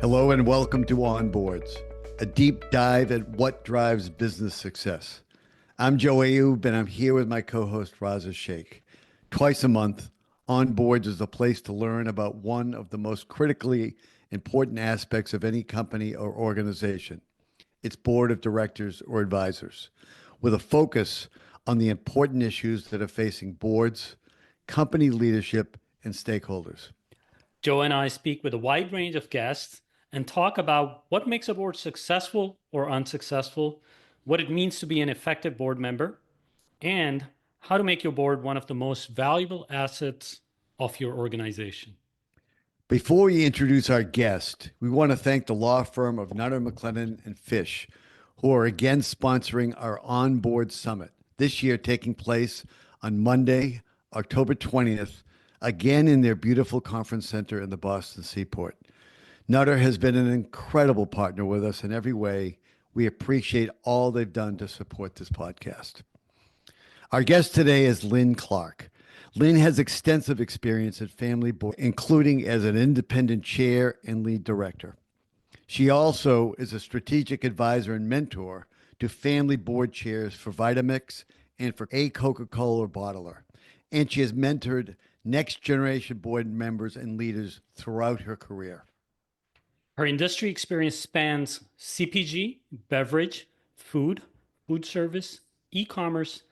Hello and welcome to Onboards, a deep dive at what drives business success. I'm Joe Ayoub and I'm here with my co-host Raza Shaikh. Twice a month, Onboards is a place to learn about one of the most critically important aspects of any company or organization, its board of directors or advisors, with a focus on the important issues that are facing boards, company leadership, and stakeholders. Joe and I speak with a wide range of guests and talk about what makes a board successful or unsuccessful, what it means to be an effective board member, and how to make your board one of the most valuable assets of your organization. Before we introduce our guest, we want to thank the law firm of Nutter, McLennan and Fish, who are again sponsoring our Onboard Summit, this year taking place on Monday, October 20th, again in their beautiful conference center in the Boston Seaport. Nutter has been an incredible partner with us in every way. We appreciate all they've done to support this podcast. Our guest today is Lynn Clarke. Lynn has extensive experience at family board, including as an independent chair and lead director. She also is a strategic advisor and mentor to family board chairs for Vitamix and for a Coca-Cola bottler. And she has mentored next generation board members and leaders throughout her career. Her industry experience spans CPG, beverage, food service, e-commerce,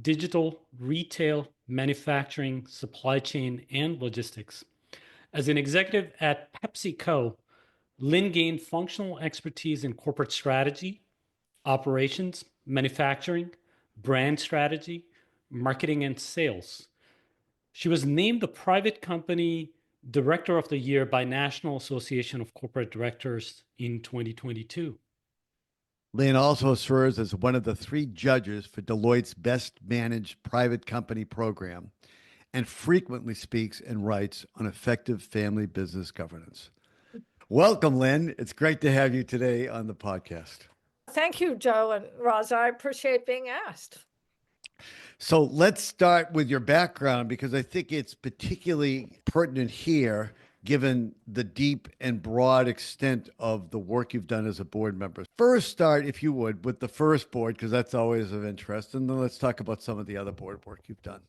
digital, retail, manufacturing, supply chain, and logistics. As an executive at PepsiCo, Lynn gained functional expertise in corporate strategy, operations, manufacturing, brand strategy, marketing, and sales. She was named the Private Company Director of the Year by National Association of Corporate Directors in 2022. Lynn also serves as one of the 3 judges for Deloitte's Best Managed Private Company program and frequently speaks and writes on effective family business governance. Welcome, Lynn. It's great to have you today on the podcast. Thank you, Joe and Raza. I appreciate being asked. So let's start with your background because I think it's particularly pertinent here, given the deep and broad extent of the work you've done as a board member. First, start, if you would, with the first board, because that's always of interest. And then let's talk about some of the other board work you've done.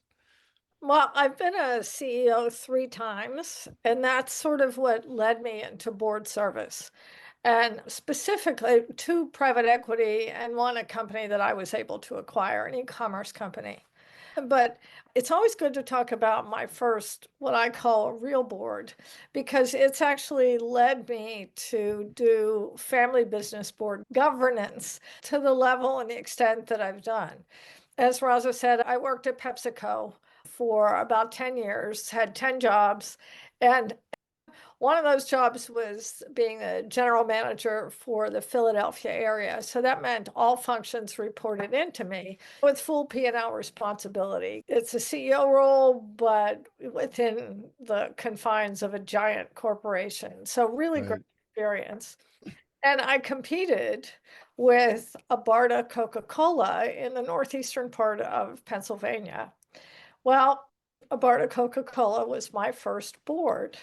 Well, I've been a CEO 3 times, and that's sort of what led me into board service. And specifically 2 private equity and 1 a company that I was able to acquire, an e-commerce company. But it's always good to talk about my first, what I call a real board, because it's actually led me to do family business board governance to the level and the extent that I've done. As Raza said, I worked at PepsiCo for about 10 years, had 10 jobs, and one of those jobs was being a general manager for the Philadelphia area. So that meant all functions reported into me with full P&L responsibility. It's a CEO role, but within the confines of a giant corporation. So really great experience. And I competed with Abarta Coca-Cola in the northeastern part of Pennsylvania. Well, Abarta Coca-Cola was my first board.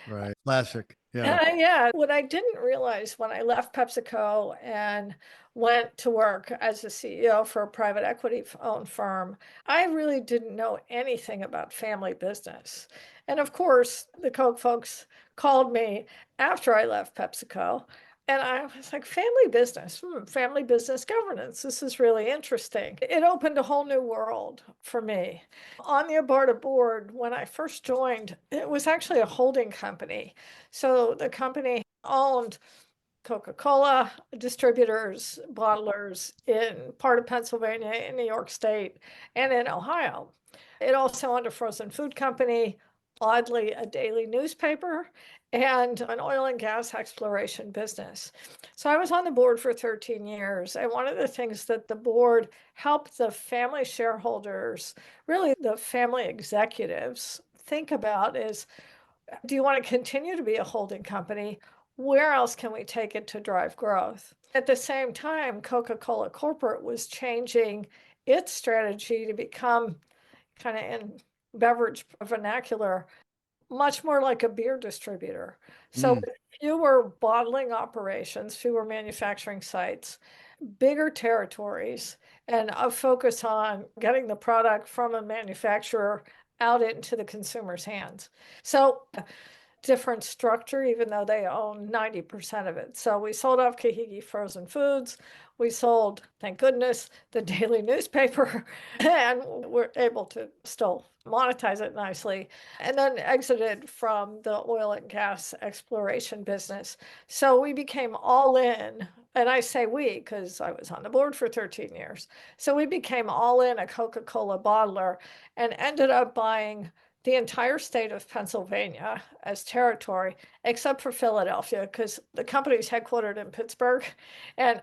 Right. Classic. Yeah. Yeah. What I didn't realize when I left PepsiCo and went to work as a CEO for a private equity owned firm, I really didn't know anything about family business. And of course, the Coke folks called me after I left PepsiCo. And I was like, family business governance. This is really interesting. It opened a whole new world for me. On the Abarta board, when I first joined, it was actually a holding company. So the company owned Coca-Cola distributors, bottlers in part of Pennsylvania, in New York State, and in Ohio. It also owned a frozen food company, oddly, a daily newspaper, and an oil and gas exploration business. So I was on the board for 13 years. And one of the things that the board helped the family shareholders, really the family executives, think about is, do you want to continue to be a holding company? Where else can we take it to drive growth? At the same time, Coca-Cola Corporate was changing its strategy to become, kind of in beverage vernacular, much more like a beer distributor. So Mm. fewer bottling operations, fewer manufacturing sites, bigger territories, and a focus on getting the product from a manufacturer out into the consumer's hands. So different structure, even though they own 90% of it. So we sold off Kahigi Frozen Foods. We sold, thank goodness, the daily newspaper, and we're able to still monetize it nicely, and then exited from the oil and gas exploration business. So we became all in, and I say we because I was on the board for 13 years. So we became all in a Coca-Cola bottler and ended up buying the entire state of Pennsylvania as territory, except for Philadelphia, because the company's headquartered in Pittsburgh, and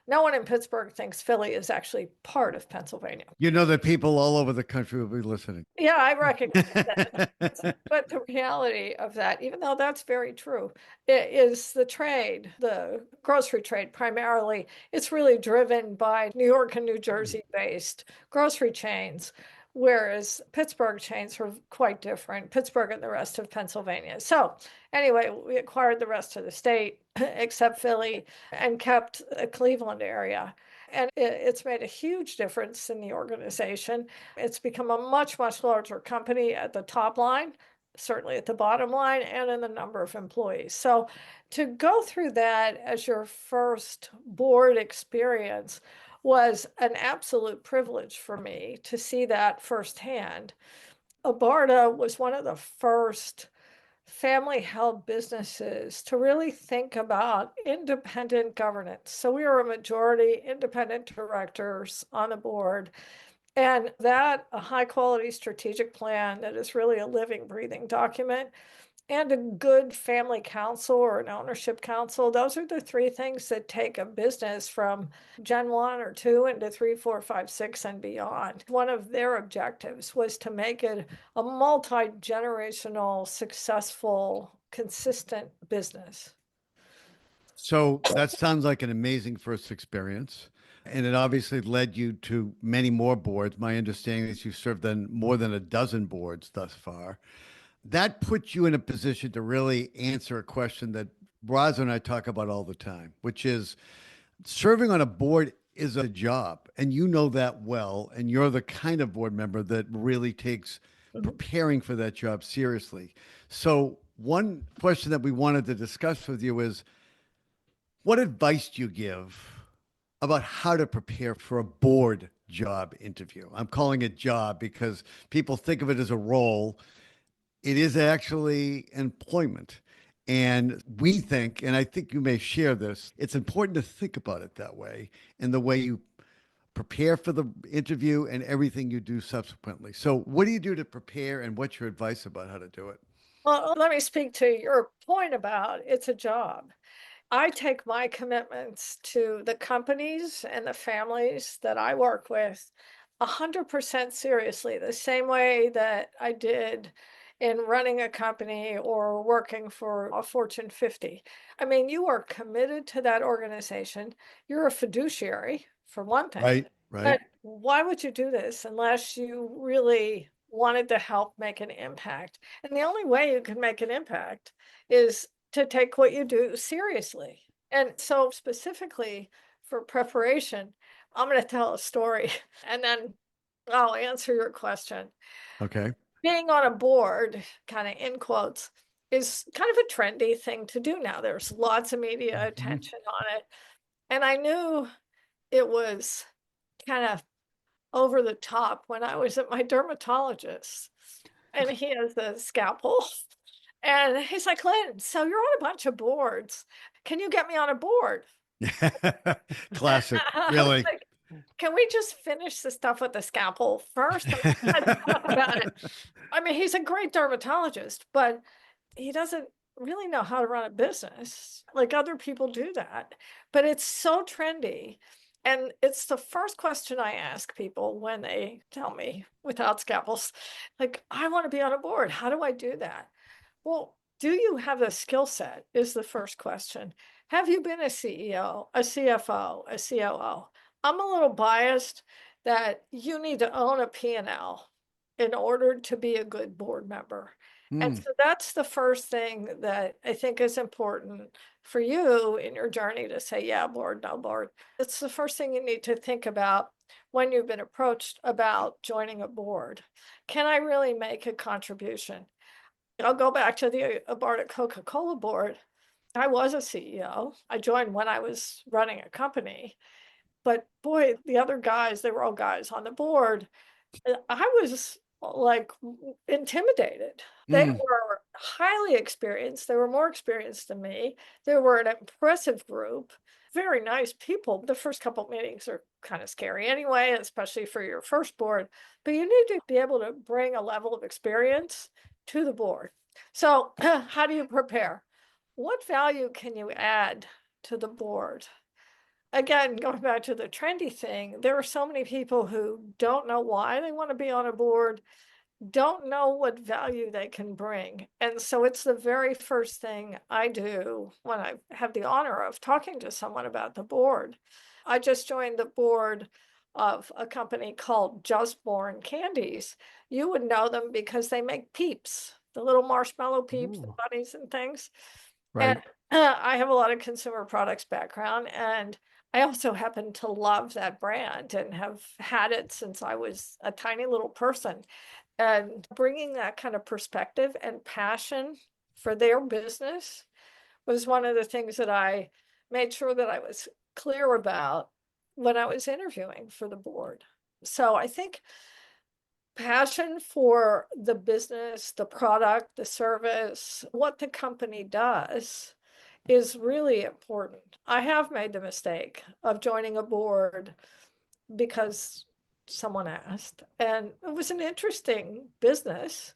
no one in Pittsburgh thinks Philly is actually part of Pennsylvania. You know that people all over the country will be listening. Yeah, I recognize that. But the reality of that, even though that's very true, it is the trade, the grocery trade primarily. It's really driven by New York and New Jersey based grocery chains, whereas Pittsburgh chains are quite different, Pittsburgh and the rest of Pennsylvania. So anyway, we acquired the rest of the state except Philly and kept the Cleveland area. And it's made a huge difference in the organization. It's become a much, much larger company at the top line, certainly at the bottom line, and in the number of employees. So to go through that as your first board experience was an absolute privilege for me to see that firsthand. Abarta was one of the first family-held businesses to really think about independent governance. So we were a majority independent directors on the board, and that a high-quality strategic plan that is really a living, breathing document, and a good family council or an ownership council. Those are the three things that take a business from Gen 1 or 2 into 3, 4, 5, 6, and beyond. One of their objectives was to make it a multi-generational, successful, consistent business. So that sounds like an amazing first experience. And it obviously led you to many more boards. My understanding is you've served on more than a dozen boards thus far. That puts you in a position to really answer a question that Raza and I talk about all the time, which is serving on a board is a job. And you know that well. And you're the kind of board member that really takes preparing for that job seriously. So, one question that we wanted to discuss with you is what advice do you give about how to prepare for a board job interview? I'm calling it job because people think of it as a role. It is actually employment. And we think, and I think you may share this, it's important to think about it that way in the way you prepare for the interview and everything you do subsequently. So, what do you do to prepare and what's your advice about how to do it? Well, let me speak to your point about it's a job. I take my commitments to the companies and the families that I work with 100% seriously, the same way that I did in running a company or working for a Fortune 50. I mean, you are committed to that organization. You're a fiduciary, for one thing. Right, right. But why would you do this unless you really wanted to help make an impact? And the only way you can make an impact is to take what you do seriously. And so, specifically for preparation, I'm going to tell a story and then I'll answer your question. Okay. Being on a board, kind of in quotes, is kind of a trendy thing to do now. There's lots of media attention on it. And I knew it was kind of over the top when I was at my dermatologist and he has a scalpel. And he's like, Lynn, so you're on a bunch of boards. Can you get me on a board? Classic, I was really. like, can we just finish the stuff with the scalpel first? Let's talk about it. I mean, he's a great dermatologist, but he doesn't really know how to run a business like other people do that. But it's so trendy. And it's the first question I ask people when they tell me without scalpels, like, I want to be on a board. How do I do that? Well, do you have a skill set is the first question. Have you been a CEO, a CFO, a COO? I'm a little biased that you need to own a P&L in order to be a good board member. And so that's the first thing that I think is important for you in your journey to say, yeah, board, no board. It's the first thing you need to think about when you've been approached about joining a board. Can I really make a contribution? I'll go back to the Abarta Coca-Cola board. I was a CEO. I joined when I was running a company. But boy, the other guys, they were all guys on the board. I was like intimidated. They were highly experienced. They were more experienced than me. They were an impressive group, very nice people. The first couple of meetings are kind of scary anyway, especially for your first board. But you need to be able to bring a level of experience to the board. So, how do you prepare? What value can you add to the board? Again, going back to the trendy thing, there are so many people who don't know why they want to be on a board, don't know what value they can bring. And so it's the very first thing I do when I have the honor of talking to someone about the board. I just joined the board of a company called Just Born Candies. You would know them because they make Peeps, the little marshmallow Peeps, and bunnies and things. Right. And I have a lot of consumer products background, and I also happen to love that brand and have had it since I was a tiny little person. And bringing that kind of perspective and passion for their business was one of the things that I made sure that I was clear about when I was interviewing for the board. So I think passion for the business, the product, the service, what the company does is really important. I have made the mistake of joining a board because someone asked, and it was an interesting business,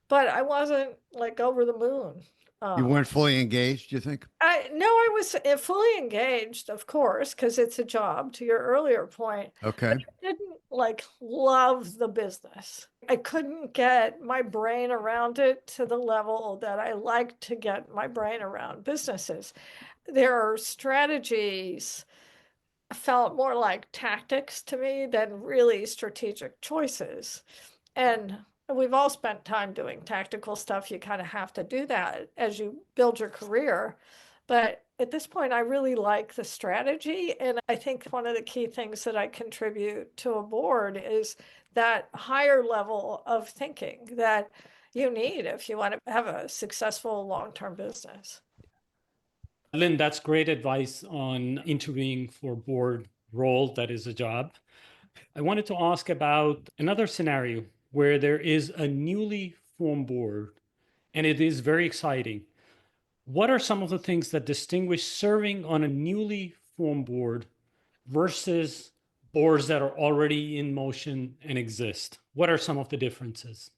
but I wasn't like over the moon. You weren't fully engaged, you think? I was fully engaged, of course, because it's a job, to your earlier point. Okay. But I didn't like love the business. I couldn't get my brain around it to the level that I like to get my brain around businesses. There are strategies felt more like tactics to me than really strategic choices. And we've all spent time doing tactical stuff. You kind of have to do that as you build your career. But at this point, I really like the strategy. And I think one of the key things that I contribute to a board is that higher level of thinking that you need if you want to have a successful long-term business. Lynn, that's great advice on interviewing for board role. That is a job. I wanted to ask about another scenario where there is a newly formed board and it is very exciting. What are some of the things that distinguish serving on a newly formed board versus boards that are already in motion and exist? What are some of the differences?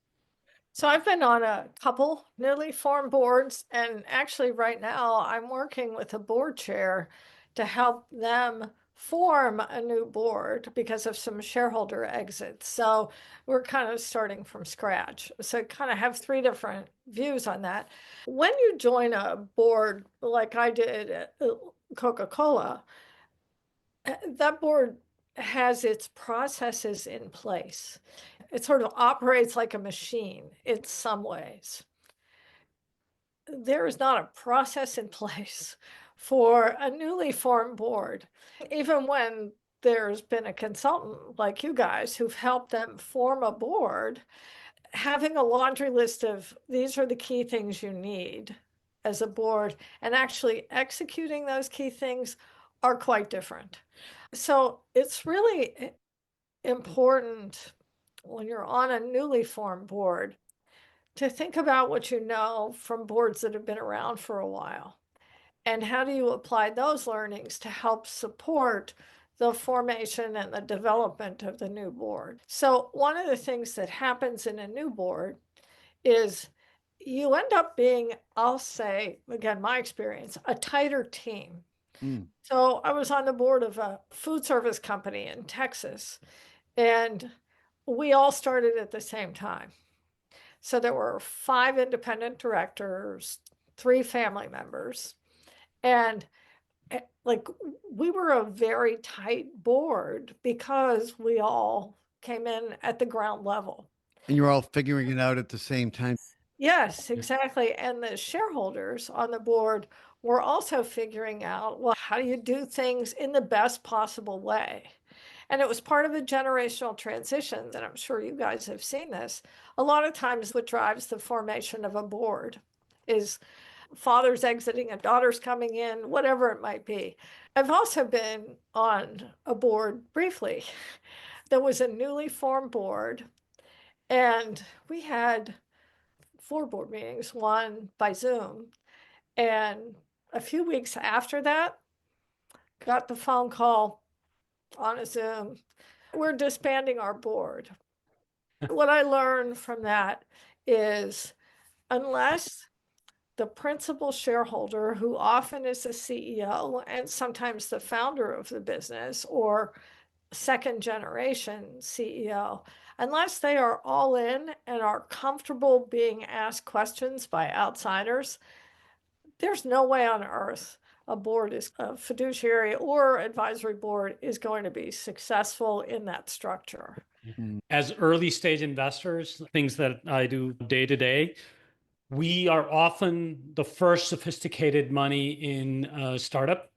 So I've been on a couple newly formed boards, and actually right now I'm working with a board chair to help them form a new board because of some shareholder exits. So we're kind of starting from scratch. So I kind of have three different views on that. When you join a board like I did at Coca-Cola, that board has its processes in place. It sort of operates like a machine in some ways. There is not a process in place for a newly formed board, even when there's been a consultant like you guys who've helped them form a board. Having a laundry list of these are the key things you need as a board and actually executing those key things are quite different. So it's really important when you're on a newly formed board to think about what you know from boards that have been around for a while. And how do you apply those learnings to help support the formation and the development of the new board? So one of the things that happens in a new board is you end up being, I'll say, again, my experience, a tighter team. So I was on the board of a food service company in Texas, and we all started at the same time. So there were 5 independent directors, 3 family members, and like we were a very tight board because we all came in at the ground level. And you're all figuring it out at the same time. Yes, exactly. And the shareholders on the board were also figuring out, well, how do you do things in the best possible way? And it was part of a generational transition, and I'm sure you guys have seen this. A lot of times, what drives the formation of a board is fathers exiting and daughters coming in, whatever it might be. I've also been on a board briefly. There was a newly formed board, and we had 4 board meetings, one by Zoom. And a few weeks after that, got the phone call on a Zoom. We're disbanding our board. What I learned from that is unless the principal shareholder, who often is the CEO and sometimes the founder of the business or second generation CEO, unless they are all in and are comfortable being asked questions by outsiders, there's no way on earth a board is a fiduciary or advisory board is going to be successful in that structure. As early stage investors, things that I do day to day, we are often the first sophisticated money in a startup,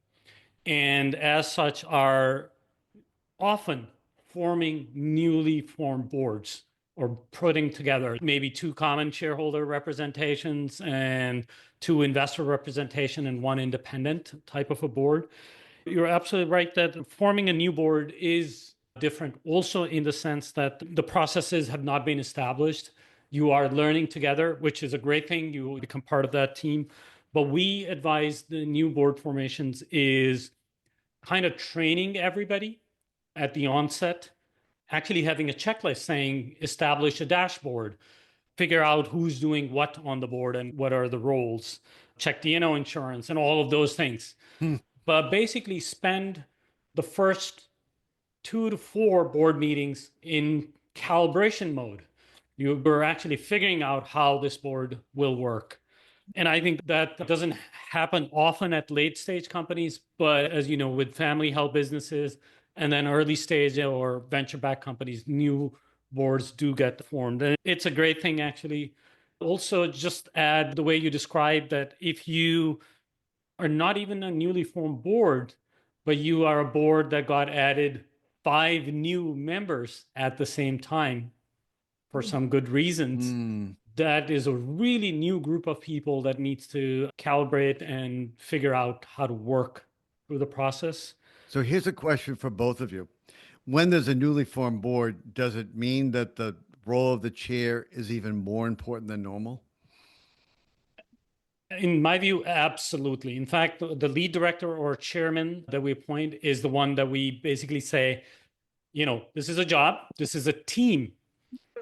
and as such are often forming newly formed boards or putting together maybe 2 common shareholder representations and 2 investor representation and 1 independent type of a board. You're absolutely right that forming a new board is different also in the sense that the processes have not been established. You are learning together, which is a great thing. You become part of that team. But we advise the new board formations is kind of training everybody at the onset, actually having a checklist saying establish a dashboard, figure out who's doing what on the board and what are the roles, check D&O insurance and all of those things. But basically spend the first 2 to 4 board meetings in calibration mode. You're actually figuring out how this board will work. And I think that doesn't happen often at late stage companies, but as you know, with family held businesses and then early stage or venture backed companies, new boards do get formed. And it's a great thing, actually. Also, just add the way you described that if you are not even a newly formed board, but you are a board that got added 5 new members at the same time for some good reasons, that is a really new group of people that needs to calibrate and figure out how to work through the process. So here's a question for both of you. When there's a newly formed board, does it mean that the role of the chair is even more important than normal? In my view, absolutely. In fact, the lead director or chairman that we appoint is the one that we basically say, this is a job, this is a team,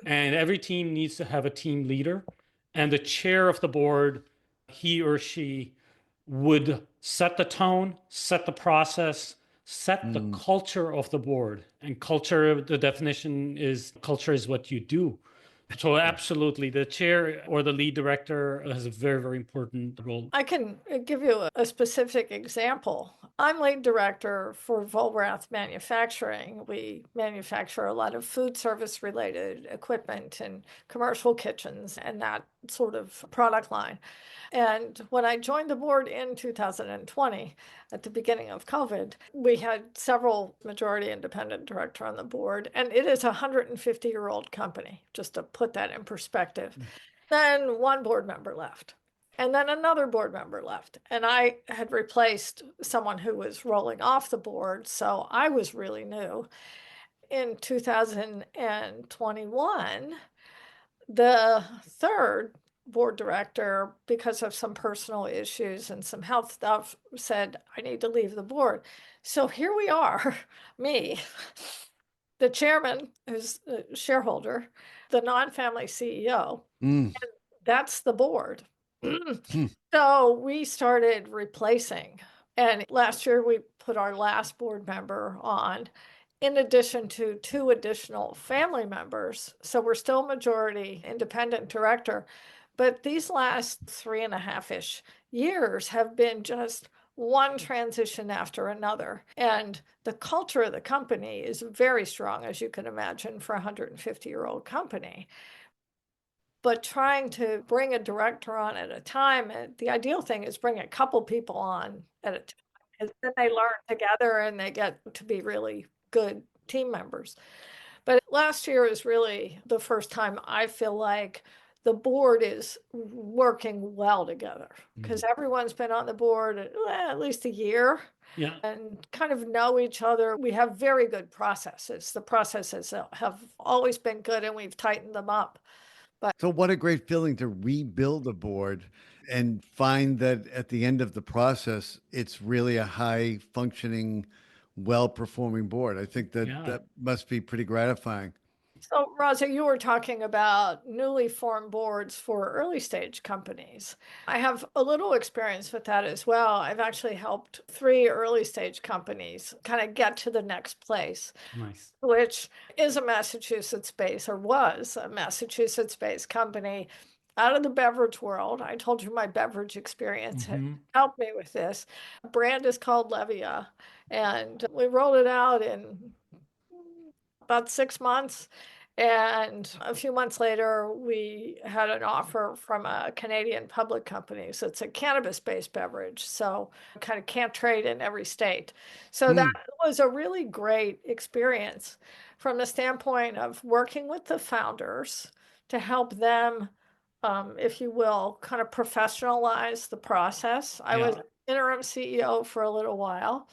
and every team needs to have a team leader. And the chair of the board, he or she would set the tone, set the process, set the culture of the board. And culture, the definition is culture is what you do. So absolutely, the chair or the lead director has a very, very important role. I can give you a specific example. I'm lead director for Volrath Manufacturing. We manufacture a lot of food service related equipment and commercial kitchens and that sort of product line. And when I joined the board in 2020, at the beginning of COVID, we had several majority independent director on the board, and it is a 150-year-old company, just to put that in perspective. Then 1 board member left. And then another board member left. And I had replaced someone who was rolling off the board. So I was really new. In 2021, the 3rd board director, because of some personal issues and some health stuff, said, I need to leave the board. So here we are, me, the chairman, who's a shareholder, the non-family CEO. And that's the board. So we started replacing. And last year we put our last board member on, in addition to 2 additional family members. So we're still majority independent director. But these last 3.5-ish years have been just one transition after another. And the culture of the company is very strong, as you can imagine, for a 150-year-old company. but trying to bring a director on at a time, and the ideal thing is bring a couple people on at a time. 'Cause then they learn together and they get to be really good team members. But last year is really the first time I feel like the board is working well together because everyone's been on the board at least a year Yeah. and kind of know each other. We have very good processes. The processes have always been good and we've tightened them up. So, what a great feeling to rebuild a board and find that at the end of the process, it's really a high functioning, well performing board. I think that Yeah. that must be pretty gratifying. So, Raza, you were talking about newly formed boards for early stage companies. I have a little experience with that as well. I've actually helped 3 early stage companies kind of get to the next place, Nice. which is a Massachusetts based or was a Massachusetts based company out of the beverage world. I told you my beverage experience had helped me with this. Brand is called Levia, and we rolled it out in about 6 months. And a few months later, we had an offer from a Canadian public company. So it's a cannabis-based beverage. So kind of can't trade in every state. So that was a really great experience from the standpoint of working with the founders to help them, if you will, kind of professionalize the process. I was Yeah. interim CEO for a little while,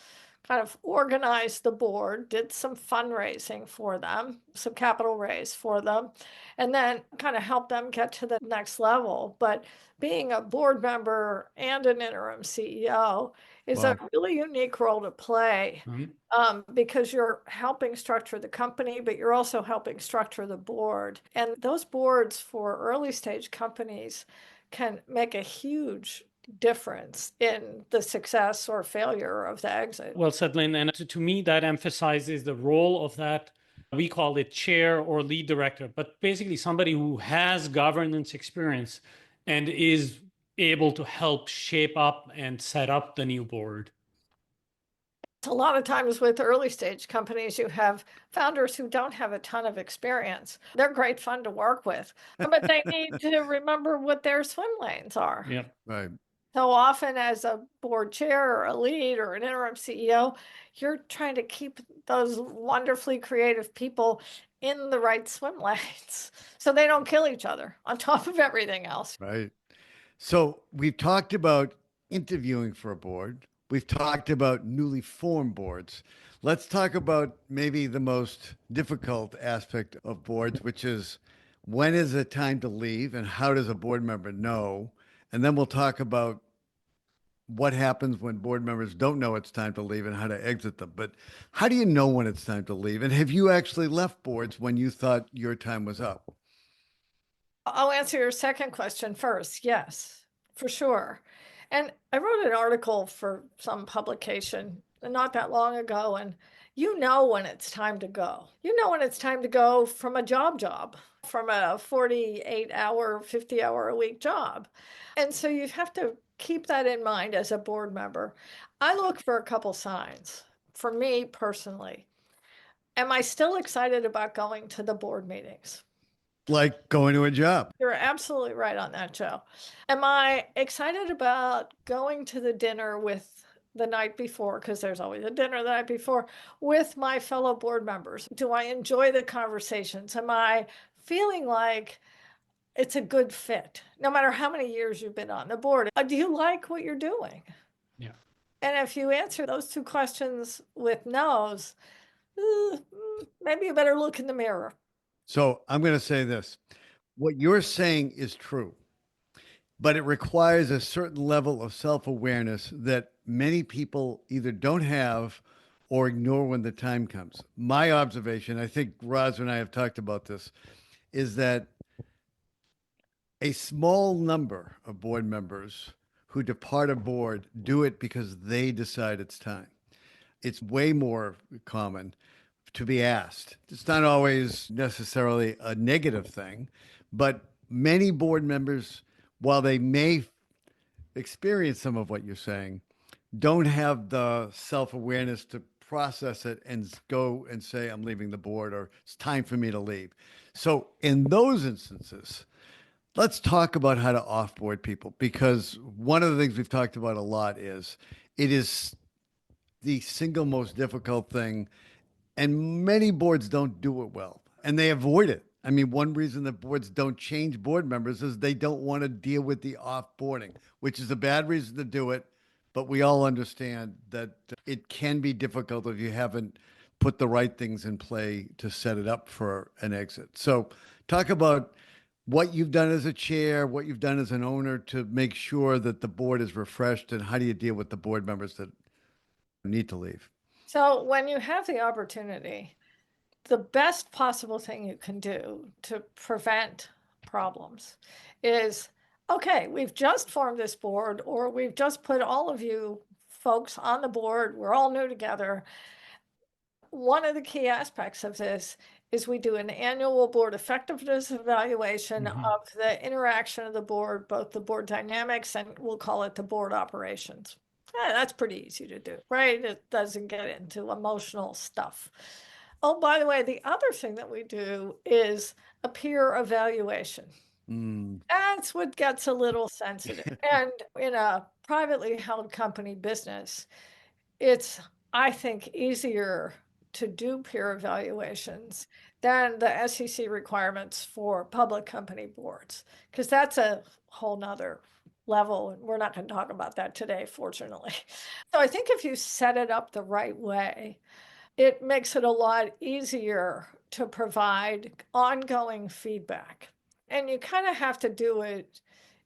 kind of organized the board, did some fundraising for them, some capital raise for them, and then kind of helped them get to the next level. But being a board member and an interim CEO is a Wow. really unique role to play because you're helping structure the company, but you're also helping structure the board. And those boards for early stage companies can make a huge difference in the success or failure of the exit. Well said, Lynn. And to me, that emphasizes the role of that. We call it chair or lead director, but basically somebody who has governance experience and is able to help shape up and set up the new board. A lot of times with early stage companies, you have founders who don't have a ton of experience. They're great fun to work with, but they need to remember what their swim lanes are. Yeah. Right. So often, as a board chair or a lead or an interim CEO, you're trying to keep those wonderfully creative people in the right swim lanes so they don't kill each other on top of everything else. Right. So, we've talked about interviewing for a board, we've talked about newly formed boards. Let's talk about maybe the most difficult aspect of boards, which is when is it time to leave and how does a board member know? And then we'll talk about what happens when board members don't know it's time to leave and how to exit them. But how do you know when it's time to leave? And have you actually left boards when you thought your time was up? I'll answer your second question first. Yes, for sure. And I wrote an article for some publication not that long ago, and you know when it's time to go. You know when it's time to go from a job, from a 48-hour, 50-hour a week job. And so you have to keep that in mind as a board member. I look for a couple signs. For me personally, am I still excited about going to the board meetings? Like going to a job. You're absolutely right on that, Joe. Am I excited about going to the dinner with the night before, because there's always a dinner the night before, with my fellow board members? Do I enjoy the conversations? Am I feeling like it's a good fit, no matter how many years you've been on the board? Do you like what you're doing? Yeah. And if you answer those 2 questions with no's, maybe you better look in the mirror. So I'm going to say this. What you're saying is true, but it requires a certain level of self awareness that many people either don't have or ignore when the time comes. My observation, I think Roz and I have talked about this, is that a small number of board members who depart a board do it because they decide it's time. It's way more common to be asked. It's not always necessarily a negative thing, but many board members, while they may experience some of what you're saying, don't have the self awareness to process it and go and say, I'm leaving the board or it's time for me to leave. So, in those instances, Let's talk about how to offboard people, because one of the things we've talked about a lot is it is the single most difficult thing, and many boards don't do it well and they avoid it. I mean, one reason that boards don't change board members is they don't want to deal with the offboarding, which is a bad reason to do it. But we all understand that it can be difficult if you haven't put the right things in play to set it up for an exit. So, talk about what you've done as a chair, what you've done as an owner to make sure that the board is refreshed, and how do you deal with the board members that need to leave? So when you have the opportunity, the best possible thing you can do to prevent problems is, okay, we've just formed this board, or we've just put all of you folks on the board. We're all new together. One of the key aspects of this is we do an annual board effectiveness evaluation of the interaction of the board, both the board dynamics and we'll call it the board operations. That's pretty easy to do, right? It doesn't get into emotional stuff. Oh, by the way, the other thing that we do is a peer evaluation. That's what gets a little sensitive. And in a privately held company business, it's, I think, easier to do peer evaluations than the SEC requirements for public company boards, because that's a whole nother level. And we're not going to talk about that today, fortunately. So I think if you set it up the right way, it makes it a lot easier to provide ongoing feedback. And you kind of have to do it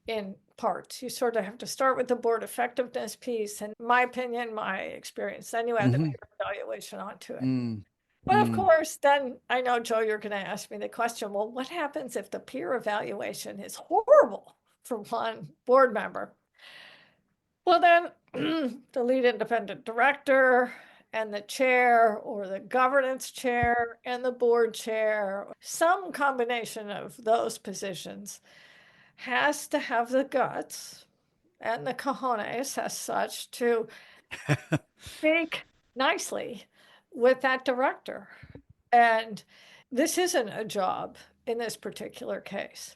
in parts. You sort of have to start with the board effectiveness piece, and my opinion, my experience, then you add the peer evaluation onto it. But of course, then I know, Joe, you're going to ask me the question, well, what happens if the peer evaluation is horrible for one board member? Well, then the lead independent director and the chair, or the governance chair and the board chair, some combination of those positions, has to have the guts and the cojones as such to speak nicely with that director. And this isn't a job in this particular case.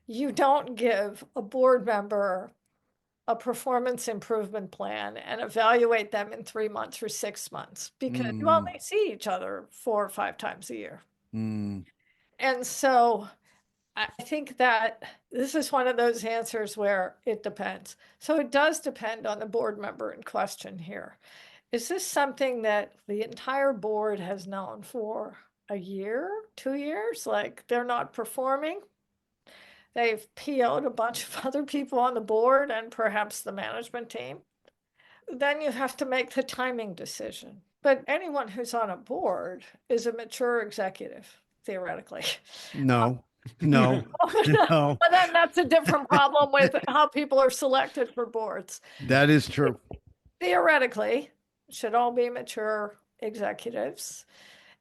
You don't give a board member a performance improvement plan and evaluate them in 3 months or 6 months, because you only see each other 4 or 5 times a year. And so I think that this is one of those answers where it depends. So it does depend on the board member in question here. Is this something that the entire board has known for a year, 2 years? Like they're not performing? They've PO'd a bunch of other people on the board and perhaps the management team. Then you have to make the timing decision. But anyone who's on a board is a mature executive, theoretically. No, no, no. But then that's a different problem with how people are selected for boards. That is true. Theoretically, should all be mature executives,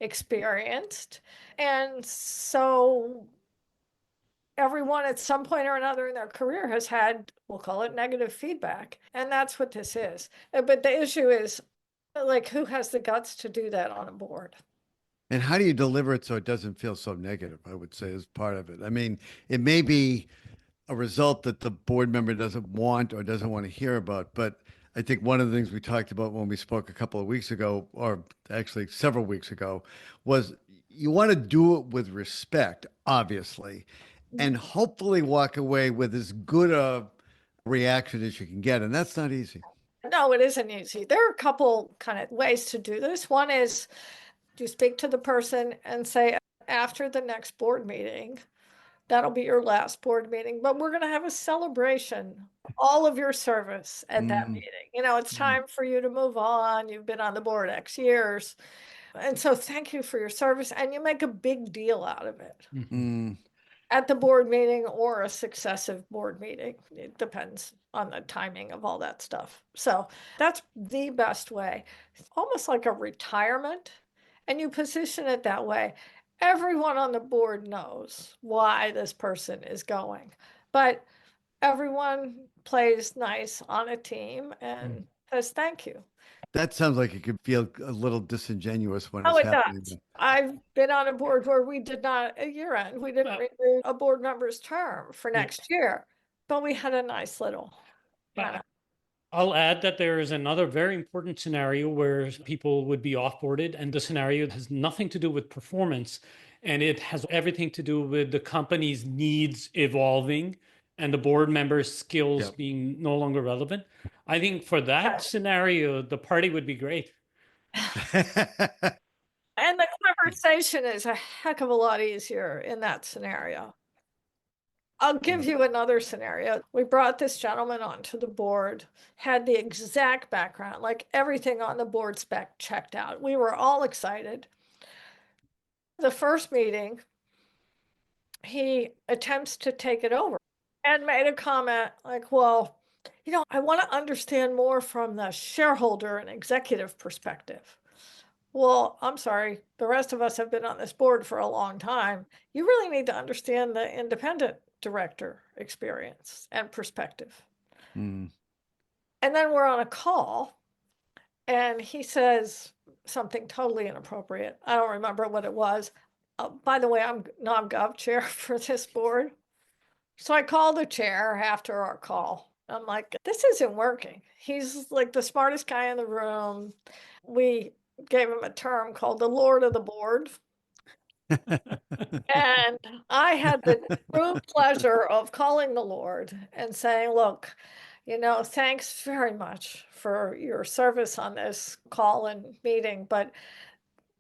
experienced. And so everyone at some point or another in their career has had, we'll call it negative feedback. And that's what this is. But the issue is, like, who has the guts to do that on a board? And how do you deliver it so it doesn't feel so negative? I would say is part of it. I mean, it may be a result that the board member doesn't want or doesn't want to hear about, but I think one of the things we talked about when we spoke a couple of weeks ago, or actually several weeks ago, was you want to do it with respect, obviously, and hopefully walk away with as good a reaction as you can get. And that's not easy. No, it isn't easy. There are a couple kind of ways to do this. One is you speak to the person and say, after the next board meeting, that'll be your last board meeting, but we're going to have a celebration, all of your service at that meeting. You know, it's time for you to move on. You've been on the board X years. And so thank you for your service. And you make a big deal out of it at the board meeting or a successive board meeting. It depends on the timing of all that stuff. So that's the best way. It's almost like a retirement, and you position it that way. Everyone on the board knows why this person is going, but everyone plays nice on a team, and says thank you. That sounds like it could feel a little disingenuous when Oh, it's it happening. does. I've been on a board where we did not, a year end, we didn't renew a board member's term for next year, but we had a nice little kind of. I'll add that there is another very important scenario where people would be off-boarded, and the scenario has nothing to do with performance, and it has everything to do with the company's needs evolving and the board members' skills being no longer relevant. I think for that scenario, the party would be great. And the conversation is a heck of a lot easier in that scenario. I'll give you another scenario. We brought this gentleman onto the board, had the exact background, like everything on the board spec checked out. We were all excited. The first meeting, he attempts to take it over and made a comment like, well, I want to understand more from the shareholder and executive perspective. Well, I'm sorry, the rest of us have been on this board for a long time. You really need to understand the independent director experience and perspective. Mm. And then we're on a call and he says something totally inappropriate. I don't remember what it was. By the way, I'm non-gov chair for this board. So I called the chair after our call. I'm like, this isn't working. He's like the smartest guy in the room. We gave him a term called the Lord of the Board. And I had the true pleasure of calling the Lord and saying, look, thanks very much for your service on this call and meeting, but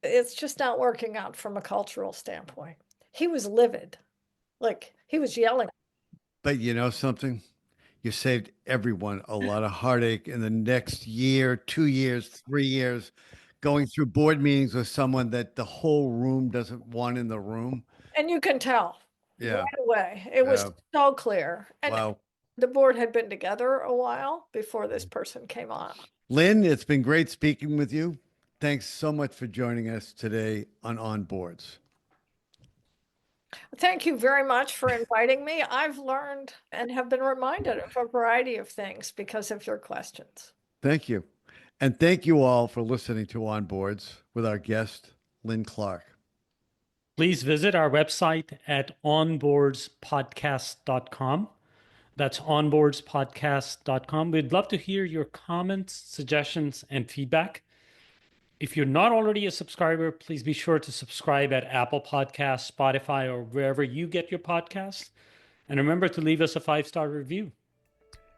it's just not working out from a cultural standpoint. He was livid, like he was yelling. But you know something? You saved everyone a lot of heartache in the next year, 2 years, 3 years, going through board meetings with someone that the whole room doesn't want in the room. And you can tell Yeah. right away. It was so clear. And Wow. the board had been together a while before this person came on. Lynn, it's been great speaking with you. Thanks so much for joining us today on Boards. Thank you very much for inviting me. I've learned and have been reminded of a variety of things because of your questions. Thank you. And thank you all for listening to On Boards with our guest, Lynn Clarke. Please visit our website at onboardspodcast.com. That's onboardspodcast.com. We'd love to hear your comments, suggestions, and feedback. If you're not already a subscriber, please be sure to subscribe at Apple Podcasts, Spotify, or wherever you get your podcasts. And remember to leave us a 5-star review.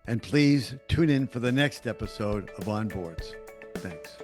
And please tune in for the next episode of On Boards. Thanks.